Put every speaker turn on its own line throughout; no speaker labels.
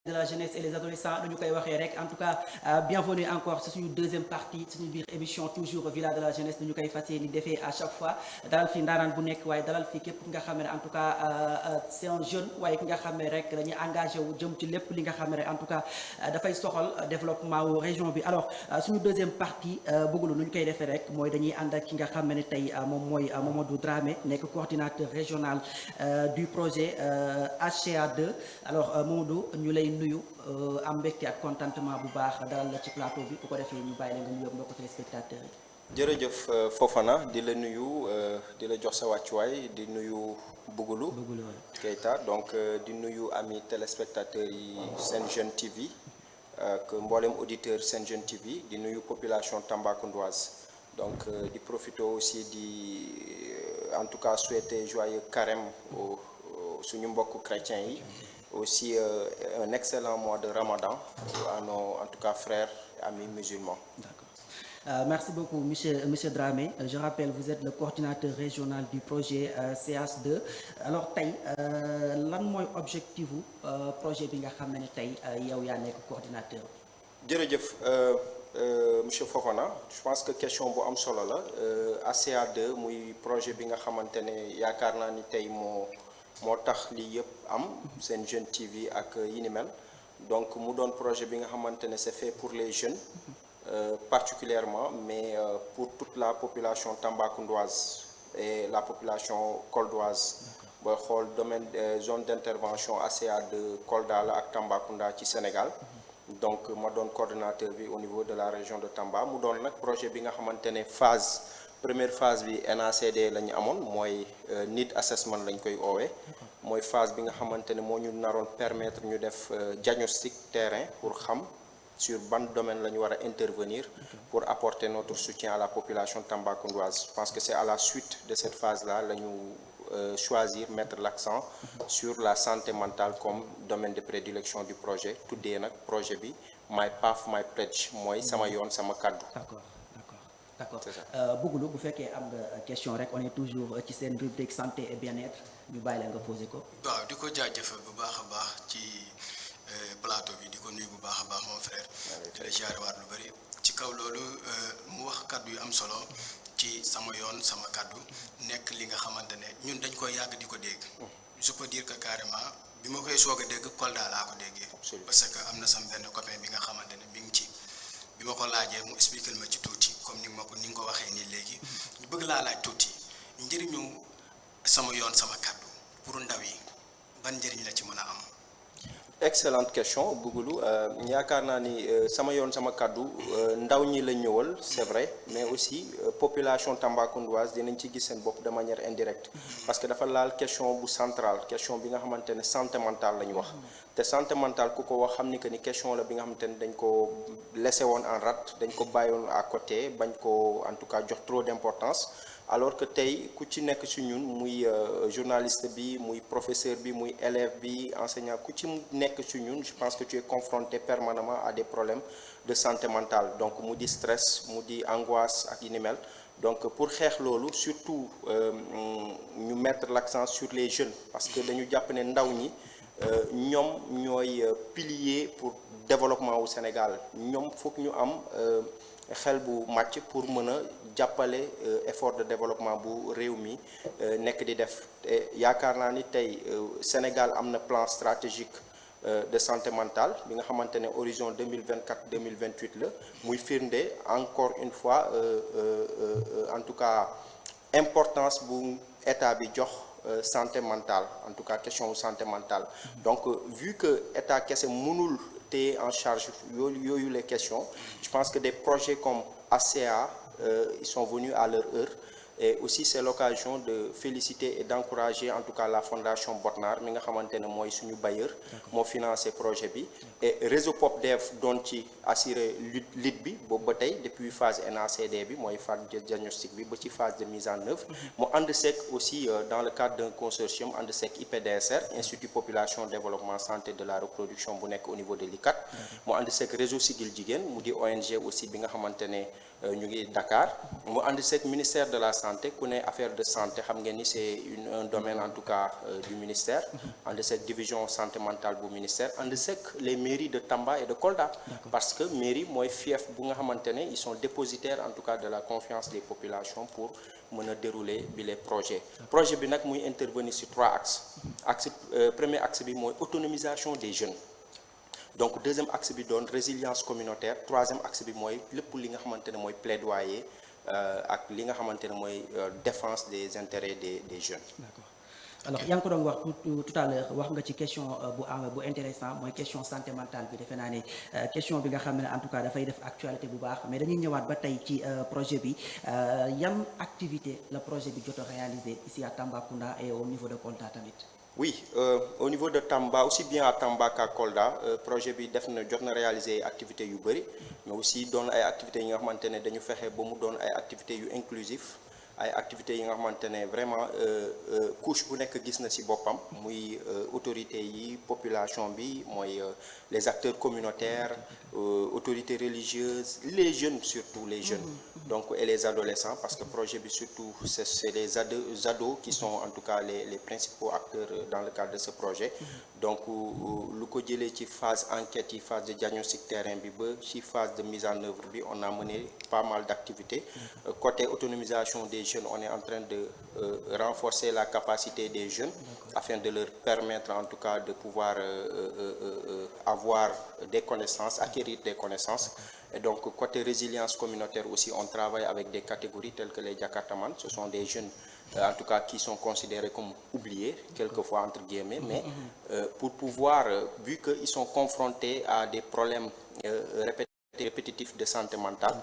de la jeunesse et les adolescents nous koy waxee rek en tout cas bienvenue encore sur suñu deuxième partie suñu biir émission toujours village de la jeunesse nous koy fas yéene defee à chaque fois dalal fi ndaanaan bu nekk waaye dalal fi képp nga xam ne en tout cas c'est un jeune waaye ki nga xam ne rek dañuy engagé wu jëm ci lépp li nga xam ne en tout cas dafay soxal développement wu région bi alors suñu deuxième partie bëggulu nu ñu koy defee rek mooy dañuy ànd ak ki nga xam ne tey moom mooy Mamadou Dramé nekk coordinateur régional du projet HCA2 alors Mamadou ñu lay nuyu am mbégte ak contentement bu baax dalal la ci plateau bi bu ko defee ñu bàyyi la nga nuyoo mbokku téléspectateurs yi.
jërëjëf Fofana di la nuyu di la jox sa wàccuwaay di nuyu Bougoulou Keita donc di nuyu ami téléspectateurs yi Sen Jeune TV ak mboolem auditeur Sen Jeune TV di nuyu population tambacoundoise donc di profiter aussi di en tout cas souhaiter joyeux carême suñu mbokku chrétiens yi. Aussi un excellent mois de Ramadan à nos en tout cas frères et amis musulmans.
D'accord. Merci beaucoup monsieur Dramé. Je rappelle vous êtes le coordinateur régional du projet CH2 alors tey lan mooy objectif bu projet bi nga xam ne tey yow yaa nekk coordinateur.
jërëjëf monsieur Fofana je pense que question bu am solo la HCA2 muy projet bi nga xamante ne yaakaar naa ni tey moo tax lii yëpp am Sen Jeune TV ak yi ni mel donc mu doon projet bi nga xamante ne c'est fait pour les jeunes particulièrement mais pour toute la population tambacoundoise et la population koldoise booy xool domaine zone d'intervention HCA de Kolda la ak Tambacounda ci Sénégal donc ma doon coordonnateur bi au niveau de la région de Tamba mu doon nag projet bi nga xamante ne première phase bi NACD la ñu amoon mooy need assessment lañ koy oowee mooy phase bi nga xamante ne moo ñu naroon permettre ñu def diagnostic terrain pour xam sur ban domaine la ñu war a intervenir pour apporter notre soutien à la population tambacoundoise. Je pense que c'est à la suite de cette phase-là la ñu choisir mettre l'accent sur la santé mentale comme domaine de prédilection du projet tuddee nag projet bi My Path My Pledge mooy sama yoon sama kàddu.
D'accord Bougoulou bu fekkee am nga question rek on est toujours ci seen rubrique santé et bien-être ñu bàyyi la nga poser ko.
waaw di ko jaajëfal bu baax a baax ci plateau bi di ko nuyu bu baax a baax mon frère. di la jaarewaat lu bëri ci kaw loolu mu wax kaddu yu am solo ci sama yoon sama kaddu nekk li nga xamante ne ñun dañ koy yàgg di ko dégg. je peux dire que carrément bi ma koy soog a dégg Kolda laa ko déggee. parce que am na sama benn copain bi nga xamante ne mi ngi ci. bi ma ko laajee mu expliquer ma ci tuuti comme ni nga ko waxee nii léegi ñu bëgg laa laaj tuuti njëriñu sama yoon sama kàddu pour ndaw yi ban njëriñ la ci mën a am.
Excellente question Bougoulou yaakaar naa ni sama yoon sama kàddu ndaw ñi la ñëwal c'est vrai mais aussi population tambacoundoise dinañ ci gis seen bopp de manière indirecte parce que dafa laal question bu centrale question bi nga xamante ne santé mentale la ñu wax te santé mentale ku ko wax xam ni que ni question la bi nga xamante ne dañ ko laissé woon en rade dañ ko bàyyoon à côté bañ ko en tout cas jox trop d'importance alors que tey ku ci nekk ci ñun muy journaliste bi muy professeur bi muy élève bi enseignant ku ci nekk ci ñun je pense que tu es confronté permanemment à des problèmes de santé mentale donc mu di stress mu di angoisse ak yi ni mel donc pour xeex loolu surtout ñu mettre l'accent sur les jeunes parce que dañu jàpp ne ndaw ñi ñoom ñooy pilier pour développement wu Sénégal ñoom foog ñu am xel bu màcc pour mën a jàppale effort de développement bu réew mi nekk di def te yaakaar naa ni tey Sénégal am na plan stratégique de santé mentale bi nga xamante ne horizon 2024-2028 la muy firnde encore une fois en tout cas importance bu état bi jox santé mentale en tout cas question santé mentale donc vu que état kese mënul téye en charge yooyu les questions je pense que des projets comme HCA ils sont venus à leur heure et aussi c'est l'occasion de féliciter et d'encourager en tout cas la fondation Botnar mi nga xamante ne mooy suñu bailleur moo financé projet bi et réseau PopDev doon ci assurer lutte bi boobu ba tey depuis phase NACD bi mooy phase de diagnostic bi ba ci phase de mise en œuvre mu ànd seek aussi dans le cadre d'un consortium ànd seek IPDSR Institut Population Développement Santé de la Reproduction bu nekk au niveau de l'ICAT mu ànd seek réseau Siggil Jigéen mu di ONG aussi bi nga xamante ne ñu ngi Dakar mu ànd seeg ministère de la santé ku ne affaire de santé xam ngeen ni c'est un domaine en tout cas du ministère ànd seeg division santé mentale bu ministère ànd seeg les mairies de Tamba et de Kolda parce que mairie mooy fief bu nga xamante ne ils sont dépositaires en tout cas de la confiance des populations pour mën a dérouler bi les projets projet bi nag muy intervenir sur 3 axes premier axe bi mooy autonomisation des jeunes. Donc deuxième axe bi doon résilience communautaire troisième axe bi mooy lépp li nga xamante ne mooy plaidoyer ak li nga xamante ne mooy défense des intérêts des jeunes.
D'accord. Alors yaa ngi ko doon wax tout à l'heure wax nga ci question bu intéressant mooy question santé mentale bi defe naa ne question bi nga xam ne en tout cas dafay def actualité bu baax mais dañuy ñëwaat ba tey ci projet bi yan activité la projet bi jot a réaliser ici à Tambacounda et au niveau de Kolda tamit.
Oui, au niveau de Tamba aussi bien à Tamba qu'à Kolda projet bi jot na réaliser activités yu bëri mais aussi doon ay activités yi nga xamante ne dañu fexe ba mu doon ay activités yu inclusif ay activités yi nga xamante ne vraiment couche bu nekk gis na ci boppam muy autorités yi population bi mooy les acteurs communautaires autorités religieuses les jeunes surtout les jeunes donc et les adolescents parce que projet bi surtout c'est les ados qui sont en tout cas les principaux acteurs dans le cadre de ce projet donc lu ko jëlee ci phase enquête yi phase de diagnostic terrain bi ba ci phase de mise en œuvre bi on a mené pas mal d'activités côté autonomisation des jeunes on est en train de renforcer la capacité des jeunes afin de leur permettre en tout cas de pouvoir avoir des connaissances acquérir des connaissances et donc côté résilience communautaire aussi on travaille avec des catégories telles que les Jakartaman ce sont des jeunes en tout cas qui sont considérés comme oubliés quelquefois entre guillemets mais pour pouvoir vu qu'ils sont confrontés à des problèmes répétitifs de santé mentale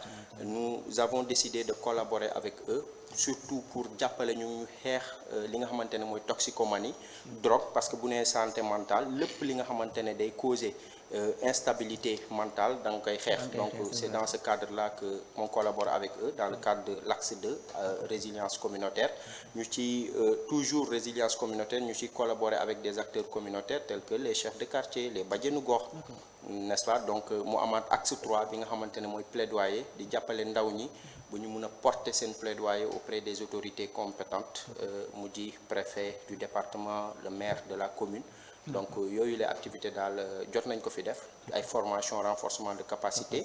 nous avons décidé de collaborer avec eux surtout pour jàppale ñu xeex li nga xamante ne mooy toxicomanie drogue parce que bu nee santé mentale lépp li nga xamante ne day causer instabilité mentale da nga koy xeex donc c'est dans ce cadre-là que on collabore avec eux dans le cadre de l'axe 2 résilience communautaire ñu ci toujours résilience communautaire ñu ci collaborer avec des acteurs communautaires tels que les chefs de quartier les bajenu gox n'est-ce pas donc mu amaat axe 3 bi nga xamante ne mooy plaidoyer di jàppale ndaw ñi bu ñu mën a porter seen plaidoyer auprès des autorités compétentes mu di préfet du département le maire de la commune donc yooyu les activités daal jot nañ ko fi def ay formation renforcement de capacité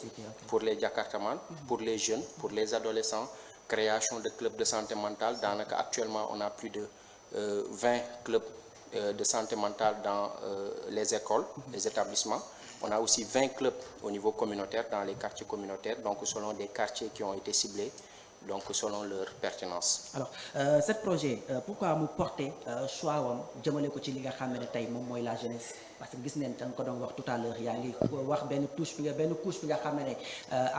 pour les Jakartaman pour les jeunes pour les adolescents création de clubs de santé mentale daanaka actuellement on a plus de 20 clubs de santé mentale dans les écoles les établissements on a aussi 20 clubs au niveau communautaire dans les quartiers communautaires donc selon des quartiers qui ont été ciblés donc selon leur pertinence.
Alors ce projet pourquoi mu porter choix wam jëmale ko ci li nga xam ne tey moom mooy la jeunesse parce que gis neen da nga ko doon wax tout à l'heure yaa ngi wax benn couche bi nga xam ne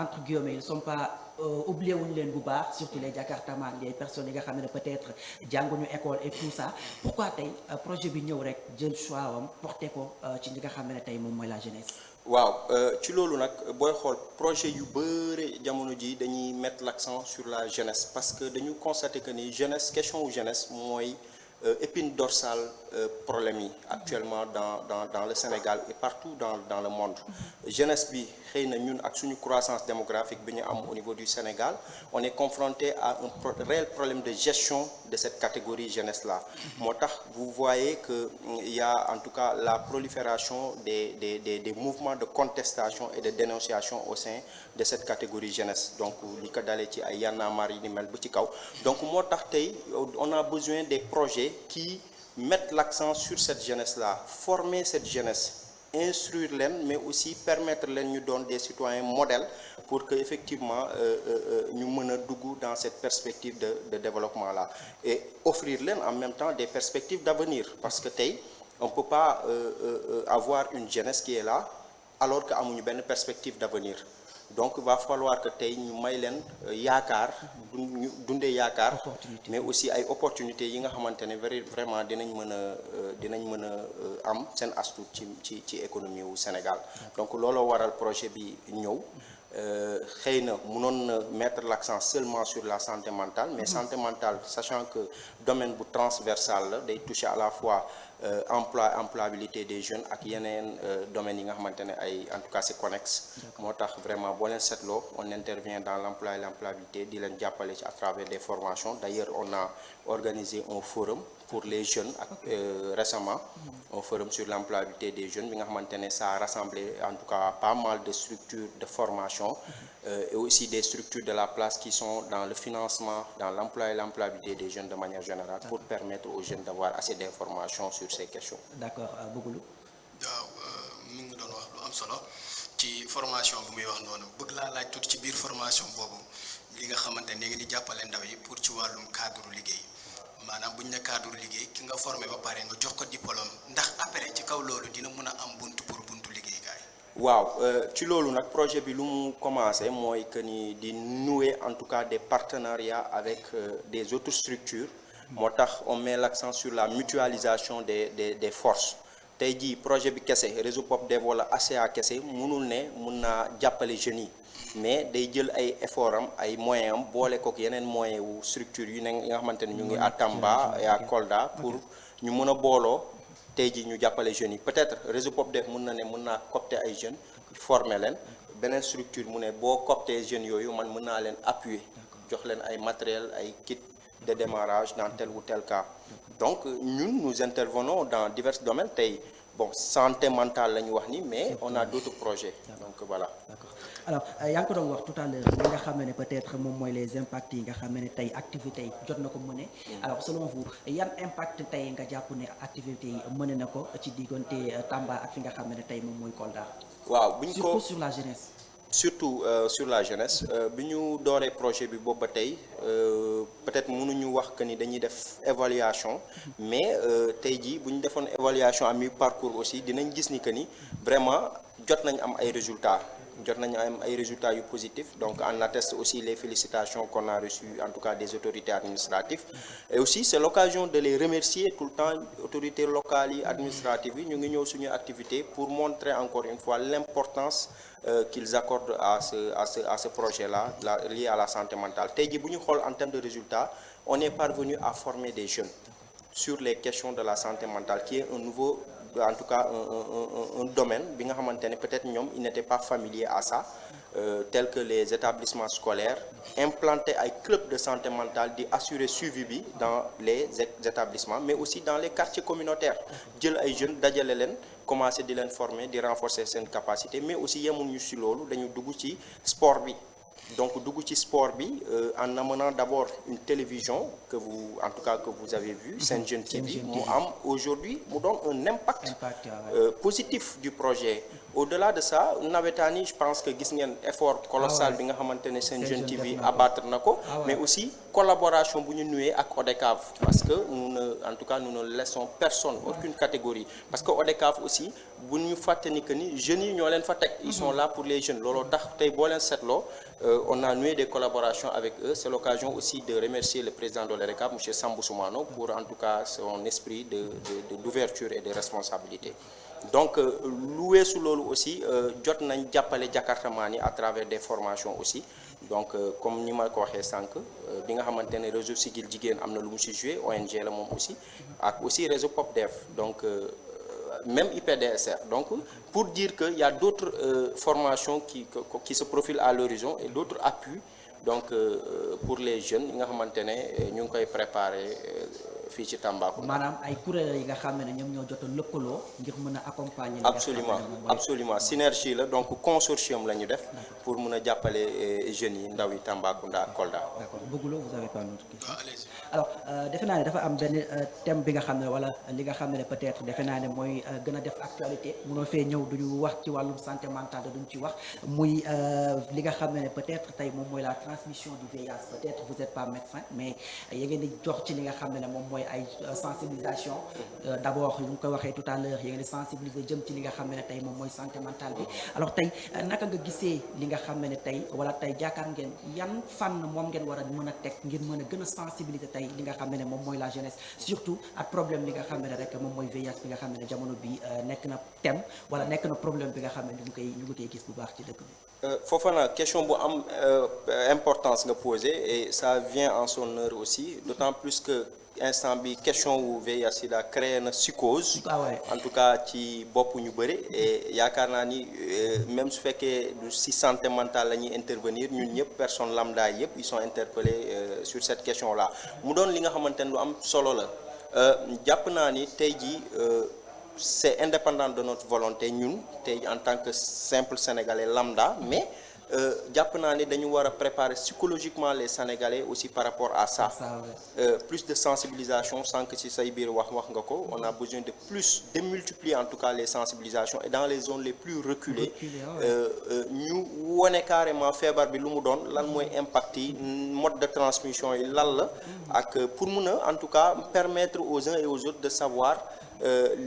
entre guillemets ils sont pas oublié wuñu leen bu baax surtout les Jakartaman les personnes yi nga xam ne peut-être jànguñu école et tout ça pourquoi tey projet bi ñëw rek jël choix wam porter ko ci li nga xam ne tey moom mooy la jeunesse.
waaw ci loolu nag booy xool projet yu bëre jamono ji dañuy mettre l'accent sur la jeunesse parce que dañu constater que ni jeunesse question wu jeunesse mooy épine dorsale problème yi actuellement dans le Sénégal et partout dans le monde jeunesse bi xëy na ñun ak suñu croissance démographique bi ñu am au niveau du Sénégal on est confronté à un réel problème de gestion de cette catégorie jeunesse là moo tax vous voyez que il y a en tout cas la prolifération des mouvements de contestation et de dénonciation au sein de cette catégorie jeunesse donc li ko dalee ci ay Y'en a marre yi ni mel ba ci kaw donc moo tax tey on a besoin des projets qui mettent l'accent sur cette jeunesse-là, former cette jeunesse, instruire leen mais aussi permettre leen ñu doon des citoyens modèles pour que effectivement ñu mën a dugg dans cette perspective de développement-là et offrir leen en même temps des perspectives d'avenir parce que tey on peut pas avoir une jeunesse qui est là alors que amuñu benn perspective d'avenir donc il va falloir que tey ñu may leen yaakaar ñu dundee yaakaar mais aussi ay opportunités yi nga xamante ne vraiment dinañ mën a am seen astu ci économie wu Sénégal donc looloo waral projet bi ñëw xëy na mënoon na mettre l'accent seulement sur la santé mentale mais santé mentale sachant que domaine bu transversal la day toucher à la fois employabilité des jeunes ak yeneen domaines yi nga xamante ne ay en tout cas c'est connexe moo tax vraiment boo leen seetloo on intervient dans l'emploi et l'employabilité di leen jàppale ci à travers des formations d'ailleurs on a organisé un forum pour les jeunes ak récemment un forum sur l'employabilité des jeunes bi nga xamante ne ça a rassemblé en tout cas pas mal de structures de formation et aussi des structures de la place qui sont dans le financement, dans l'emploi et l'employabilité des jeunes de manière générale pour permettre aux jeunes d'avoir assez d'informations sur ces questions.
D'accord, Bougoulou.
waaw mi ngi doon wax lu am solo ci formation bu muy wax noonu bëgg laa laaj tuuti ci biir formation boobu li nga xamante ne ngeen di jàppale ndaw yi pour ci wàllum cadre liggéey maanaam bu ñu ne cadre liggéey ki nga formé ba pare nga jox ko diplôme ndax après ci kaw loolu dina mën a am buntu pour buntu liggéeykaay.
waaw ci loolu nag projet bi lu mu commencé mooy que ni di nouer en tout cas des partenariats avec des autres structures moo tax on met l'accent sur la mutualisation des forces tey jii projet bi kese réseau POPDEV wala ACA kese mënul ne mun naa jàppale jeunes yi mais day jël ay effort am ay moyens am boole kook yeneen moyens wu structure yu ne nga xamante ne ñu ngi à Tamba et à Kolda pour ñu mën a booloo tey jii ñu jàppale jeunes yi peut-être réseau POPDEV mën na ne mën naa copter ay jeunes former leen beneen structure mu ne boo copter jeunes yooyu man mën naa leen appuyer jox leen ay matériel ay kit de démarrage dans tel ou tel cas donc ñun nous intervenons dans divers domaines tey bon santé mentale la ñu wax ni mais on a d'autres projets donc voilà.
D'accord. Alors yaa ngi ko doon wax tout à l'heure li nga xam ne peut-être moom mooy les impacts yi nga xam ne tey activités yi jot na ko mëne alors selon vous yan impact tey nga jàpp ne activités yi mëne na ko ci diggante Tamba ak fi nga xam ne tey moom mooy Kolda.
waaw bu ñu ko
surtout sur la jeunesse.
surtout sur la jeunesse bi ñu dooree projet bi boobu ba tey peut-être mënuñu wax que ni dañuy def évaluation mais tey jii bu ñu defoon évaluation à mi-parcours aussi dinañ gis ni que ni vraiment jot nañ am ay résultats yu positifs donc en atteste aussi les félicitations qu'on a reçues en tout cas des autorités administratives et aussi c'est l'occasion de les remercier tout le temps autorités locales yi administratives yi ñu ngi ñëw suñu activité pour montrer encore une fois l'importance qu'ils accordent à ce projet-là lié à la santé mentale tey jii bu ñu xool en termes de résultats on est parvenu à former des jeunes sur les questions de la santé mentale qui est un nouveau en tout cas un domaine bi nga xamante ne peut-être ñoom ils n'étaient pas familiers à ça tels que les établissements scolaires implanter ay clubs de santé mentale di assurer suivi bi dans les établissements mais aussi dans les quartiers communautaires jël ay jeunes dajale leen commencer di leen former di renforcer seen capacité mais aussi yemuñu ci loolu dañu dugg ci sport bi donc dugg ci sport bi en amenant d'abord une télévision que vous en tout cas que vous avez vu Sen Jeune TV mu am aujourd'hui mu doon un impact positif du projet au-delà de ça nawetaani je pense que gis ngeen effort colossal bi nga xamante ne Sen Jeune TV abattre na ko mais aussi collaboration bu ñu nuyee ak ODECAV parce que en tout cas nous ne laissons personne aucune catégorie parce que ODECAV aussi bu ñu fàtte ni que ni jeunes yi ñoo leen fa teg ils sont là pour les jeunes looloo tax tey boo leen seetloo on a noué des collaborations avec eux c'est l'occasion aussi de remercier le président de l'ODECAV monsieur Sambou Soumano pour en tout cas son esprit d'ouverture et de responsabilité donc lu weesu loolu aussi jot nañ jàppale jakartamaan yi à travers des formations aussi donc comme ni ma ko waxee sànq bi nga xamante ne réseau Siggil Jigéen am na lu mu ci joué ONG la moom aussi ak aussi réseau POPDEV donc même IPDSR donc pour dire que y a d'autres formations qui se profilent à l'horizon et d'autres appuis donc pour les jeunes yi nga xamante ne ñu ngi koy préparer fii ci Tambacounda.
maanaam ay kuréel yi nga xam ne ñoom ñoo jot a lëkkaloo ngir mën a accompagner.
absolument synergie la donc consortium la ñu def pour mën a jàppale jeunes yi ndaw yi Tambacounda ak Kolda.
d'accord Bougoulou vous avez pas une autre question.
Allez-y.
alors defe naa ne dafa am benn thème bi nga xam ne wala li nga xam ne peut-être defe naa ne mooy gën a def actualité munoo fee ñëw duñu wax ci wàllum santé mentale duñu ci wax muy li nga xam ne peut-être tey moom mooy la transmission du VIH peut-être vous êtes pas médecin mais ya ngeen di jox ci li nga xam ne moom mooy ay sensibilisation d'abord ñu ngi koy waxee tout à l'heure ya ngeen di sensibiliser jëm ci li nga xam ne tey moom mooy santé mentale bi alors tey naka nga gisee li nga xam ne tey wala tey jaakaar ngeen yan fànn moom ngeen war a mën a teg ngir mën a gën a sensibiliser tey li nga xam ne moom mooy la jeunesse surtout ak problème li nga xam ne rek moom mooy VIH bi nga xam ne jamono bi nekk na thème wala nekk na problème bi nga xam ne ñu ngi koy gis bu baax ci dëkk bi.
Fofana question bu am importance nga poser et ça vient en son heure aussi d'autant plus que instant bi question wu VIH sida créé na psychose
ouais.
en tout cas ci bopp ñu bëri et yaakaar naa ni même su fekkee du si santé mentale la ñuy intervenir ñun ñëpp personnes lambda yëpp ils sont interpellés sur cette question là mu doon li nga xamante ne lu am solo la jàpp naa ni tey jii c'est indépendant de notre volonté ñun tey en tant que simple sénégalais lambda mais jàpp naa ni dañu war a préparer psychologiquement les Sénégalais aussi par rapport à ça plus de sensibilisation sans que ci say biir wax nga ko on a besoin de plus démultiplier en tout cas les sensibilisations et dans les zones les plus reculées ñu wone carrément feebar bi lu mu doon lan mooy impact yi mode de transmission yi lan la ak pour mun a en tout cas permettre aux uns et aux autres de savoir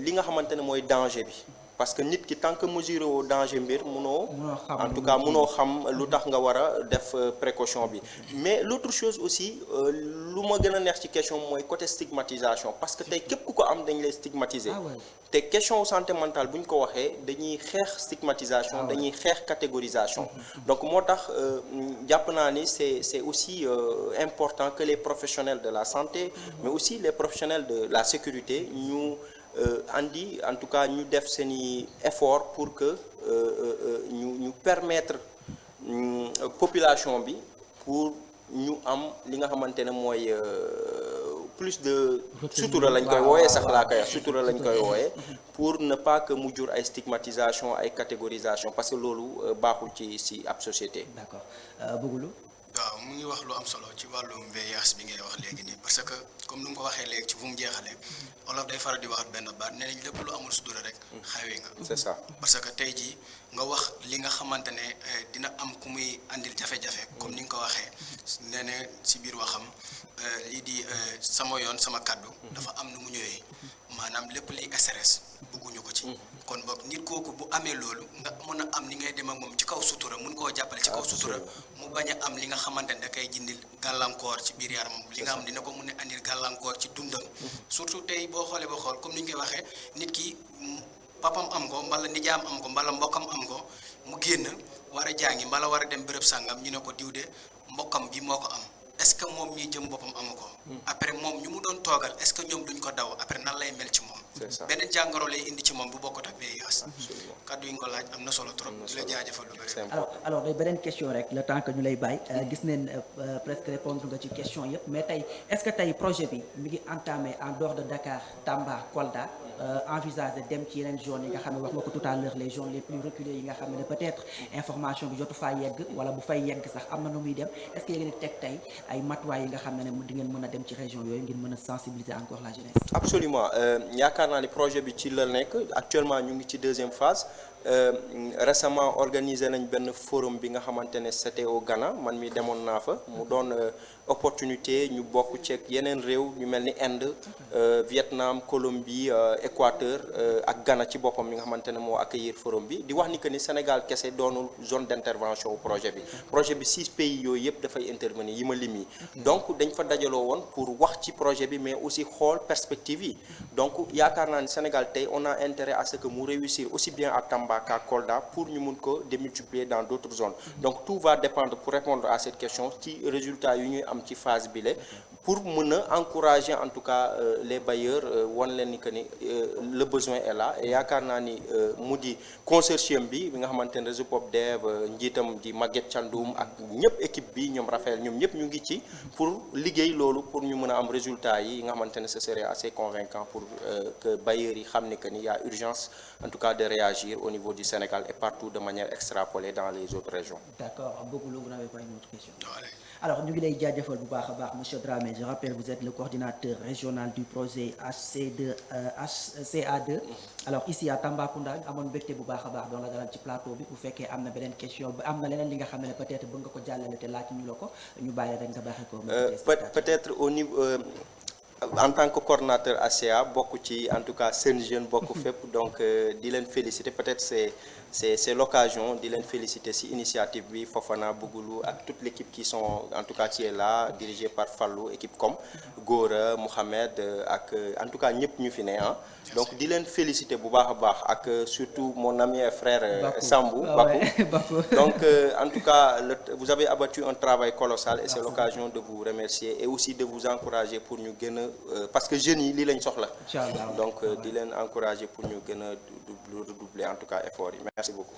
li nga xamante ne mooy danger bi parce que nit ki tant que mesuré au danger mbir munoo en tout cas munoo xam lu tax nga war a def précaution bi mais l'autre chose aussi lu ma gën a neex ci question mooy côté stigmatisation parce que tey képp ku ko am dañ lay stigmatiser te question santé mentale bu ñu ko waxee dañuy xeex stigmatisation dañuy xeex catégorisation donc moo tax jàpp naa ni c'est aussi important que les professionnels de la santé mais aussi les professionnels de la sécurité ñu andi en tout cas ñu def seeni effort pour que ñu permettre population bi pour ñu am li nga xamante ne mooy plus de sutura lañ koy wooyee sax laa koy sutura lañ koy wooyee pour ne pas que mu jur ay stigmatisation ay catégorisation parce que loolu baaxul ci ab société.
D'accord Bougoulou.
waaw mu ngi wax lu am solo ci wàllum VIH bi ngay wax léegi nii parce que comme ni nga ko waxee léegi ci fu mu jeexalee olof day faral di wax benn baat nee nañ lépp lu amul sutura rek xawee nga.
c'est ça
parce que tey jii nga wax li nga xamante ne dina am ku muy andil jafe-jafe comme ni nga ko waxee nee na si biir waxam lii di sama yoon sama kaddu dafa am nu mu ñëwee maanaam lépp liy stress bëgguñu ko ci. kon boog nit kooku bu amee loolu nga mën a am li ngay dem ak moom ci kaw sutura mun koo jàppale ci kaw sutura mu bañ a am li nga xamante ne da koy jindil gàllankoor ci biir yaramam li nga xam dina ko mun a andil gàllankoor ci dundam surtout tey boo xoolee ba xool comme ni ñu koy waxee nit ki papam am ko mbala nijaam am ko mbala mbokkam am ko mu génn war a jàngi mbala war a dem béréb sàngam ñu ne ko diw de mbokkam bi moo ko am est-ce que moom ñii jëm boppam amu ko après moom ñu mu doon toogal est-ce que ñoom duñ ko daw après nan lay mel ci moom beneen jàngoro lay indi ci moom bu bokkut ak VIH kaddu yi nga ko laaj am na solo trop di la jaajëfal lu bëri
alors day beneen question rek le temps que ñu lay bàyyi gis neen presque répondre nga ci question yëpp mais tey est-ce que tey projet bi mi ngi entamé en dehors de Dakar Tamba Kolda envisager dem ci yeneen zones yi nga xam ne wax nga ko tout à l'heure les zones les plus reculées yi nga xam ne peut-être information bi jotu faa yegg wala bu fay yegg sax am na nu muy dem est-ce que yéen a teg tey ay matuwaay yi nga xam ne di ngeen mën a dem ci région yooyu ngeen mën a sensibiliser encore la jeunesse.
Absolument yaakaar naa ni projet bi ci la nekk actuellement ñu ngi ci deuxième phase récemment organisé nañ benn forum bi nga xamante ne c'était au Ghana man mi demoon naa fa mu doon opportunité ñu bokk ceeg yeneen réew ñu mel ni Inde Vietnam Colombie Équateur ak Ghana ci boppam mi nga xamante ne moo accueillir forum bi di wax ni que ni Sénégal kese doonul zone d'intervention projet bi 6 pays yooyu yëpp dafay intervenir yi ma lim yi donc dañ fa dajaloo woon pour wax ci projet bi mais aussi xool perspective yi donc yaakaar naa ni Sénégal tey on a intérêt à ce que mu réussir aussi bien à Tamba qu'à Kolda pour ñu mun ko démultiplier dans d'autres zones donc tout va dépendre pour répondre à cette question ci résultat yu ñuy am ci phase bi la pour mën a encourager en tout cas les bailleurs wan leen ni que ni le besoin est là et yaakaar naa ni mu di consortium bi nga xamante ne réseau Pop Dev njiitam di Maguette Thiandoum ak ñëpp équipe bi ñoom Raphaël ñoom ñëpp ñu ngi ci pour liggéey loolu pour ñu mën a am résultat yi nga xamante ne ce serait assez convaincant pour que bailleurs yi xam ne que ni y a urgence en tout cas de réagir au niveau du Sénégal et partout de manière extrapolée dans les autres régions.
D'accord. Beaucoup, vous n'avez pas une autre question. Alors, nous voulons dire monsieur Dramé, je rappelle, vous êtes le coordinateur régional du projet HCA2. Alors, ici à Tambacounda, nous avons bekté bu baaxa baax dans la dalal ci plateau bi bu féké amna benen question amna leneen li nga xamné peut-être bëgg nga ko jallale té laaj ñu lako ñu bayé rek nga baxé ko
peut-être au niveau en tant que coordinateur ACA bokk ci en tout cas seen jeune bokk fépp donc di leen féliciter peut-être c'est c'est l'occasion di leen féliciter ci initiative bi Fofana Bougoulou ak toute l'équipe qui sont en tout cas qui est là dirigée par Fallou équipe com Gora Mohamed ak en tout cas ñëpp ñu fi ne ah donc di leen féliciter bu baax a baax ak surtout mon ami et frère Sambou Bakou donc en tout cas vous avez abattu un travail colossal et c'est l'occasion de vous remercier et aussi de vous encourager pour ñu gën a parce que jeunes yi lii lañ soxla donc di leen encourager pour ñu gën a redoubler en tout cas effort yi merci beaucoup